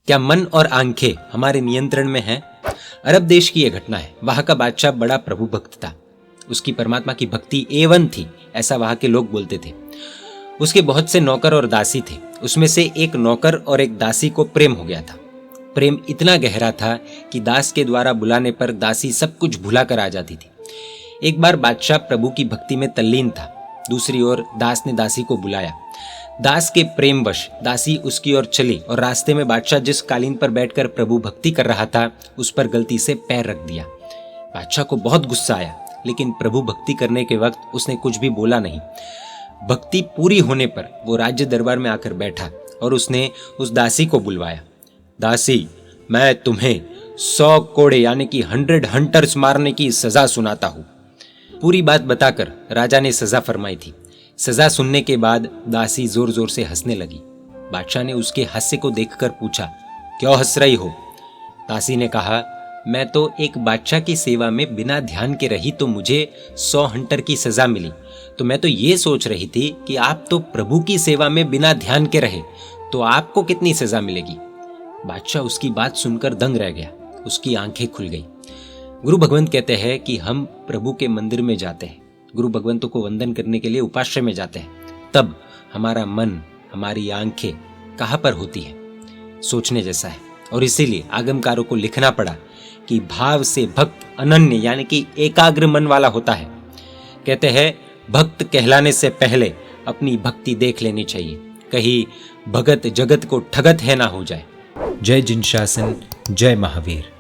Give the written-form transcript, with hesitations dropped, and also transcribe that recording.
क्या मन और आंखें हमारे नियंत्रण में हैं? अरब देश की यह घटना है। वहां का बादशाह बड़ा प्रभु भक्त था। उसकी परमात्मा की भक्ति A1 थी, ऐसा वहां के लोग बोलते थे। उसके बहुत से नौकर और दासी थे। उसमें से एक नौकर और एक दासी को प्रेम हो गया था। प्रेम इतना गहरा था कि दास के द्वारा बुलाने पर दासी सब कुछ भुला कर आ जाती थी। एक बार बादशाह प्रभु की भक्ति में तल्लीन था। दूसरी ओर दास ने दासी को बुलाया। दास के प्रेमवश दासी उसकी ओर चली और रास्ते में बादशाह जिस कालीन पर बैठकर प्रभु भक्ति कर रहा था उस पर गलती से पैर रख दिया। बादशाह को बहुत गुस्सा आया, लेकिन प्रभु भक्ति करने के वक्त उसने कुछ भी बोला नहीं। भक्ति पूरी होने पर वो राज्य दरबार में आकर बैठा और उसने उस दासी को बुलवाया। दासी, मैं तुम्हें 100 कोड़े यानी कि 100 हंटर्स मारने की सजा सुनाता हूं। पूरी बात बताकर राजा ने सजा फरमाई थी। सजा सुनने के बाद दासी जोर जोर से हंसने लगी। बादशाह ने उसके हास्य को देखकर पूछा, क्यों हंस रही हो? दासी ने कहा, मैं तो एक बादशाह की सेवा में बिना ध्यान के रही तो मुझे 100 हंटर की सजा मिली। तो मैं तो ये सोच रही थी कि आप तो प्रभु की सेवा में बिना ध्यान के रहे, तो आपको कितनी सजा मिलेगी? बादशाह उसकी बात सुनकर दंग रह गया। उसकी आंखें खुल गई। गुरु भगवंत कहते हैं कि हम प्रभु के मंदिर में जाते हैं, गुरु भगवंतों को वंदन करने के लिए उपाश्रय में जाते हैं, तब हमारा मन, हमारी आंखें कहाँ पर होती है? सोचने जैसा है। और इसीलिए आगमकारों को लिखना पड़ा कि भाव से भक्त अनन्य यानी कि एकाग्र मन वाला होता है। कहते हैं भक्त कहलाने से पहले अपनी भक्ति देख लेनी चाहिए, कहीं भगत जगत को ठगत है ना हो जाए। जय जिनशासन, जय महावीर।